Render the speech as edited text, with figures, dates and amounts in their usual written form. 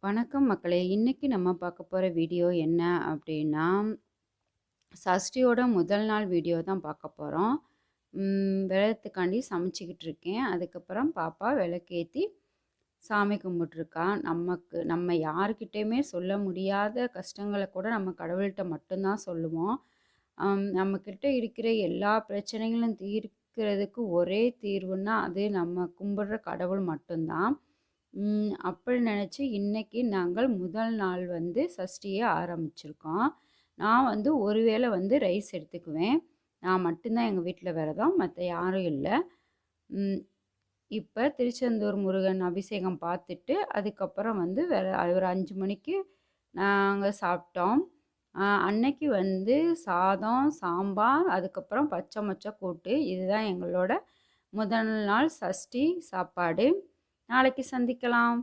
வணக்கம் மக்களே! இன்னைக்கு நம்ம பார்க்க போற வீடியோ என்ன அப்டின்னா, சஷ்டியோட முதல் நாள் வீடியோ தான் பார்க்க போறோம். விரதத்துக்காண்டி சமைச்சுக்கிட்டு இருக்கேன். அதுக்கப்புறம் பாப்பா விளக்கேத்தி சாமி கும்பிட்டுருக்கா. நம்ம யார்கிட்டயுமே சொல்ல முடியாத கஷ்டங்கள கூட நம்ம கடவுள்ட்ட மட்டும் தான் சொல்லுவோம். நம்மக்கிட்ட இருக்கிற எல்லா பிரச்சனைகளும் தீர்க்கிறதுக்கு ஒரே தீர்வுன்னா, அது நம்ம கும்பிடுற கடவுள் மட்டும் தான். அப்படி நினச்சி இன்னைக்கு நாங்கள் முதல் நாள் வந்து சஷ்டிய ஆரம்பிச்சிருக்கோம். நான் வந்து ஒரு வேளை வந்து ரைஸ் எடுத்துக்குவேன். நான் மட்டும் தான் எங்க வீட்ல விரதம். மத்த யாரும் இல்ல. ம் இப்ப திருச்செந்தூர் முருகன் அபிஷேகம் பார்த்துட்டு, அதுக்கப்புறம் வந்து ஒரு 5 மணிக்கு நாங்க சாப்பிட்டோம். அன்னைக்கு வந்து சாதம், சாம்பார், அதுக்கப்புறம் பச்சை மொச்சை கூட்டு. இதுதான் எங்களோட முதல் நாள் சஷ்டி சாப்பாடு. நாளைக்கு சந்திக்கலாம்.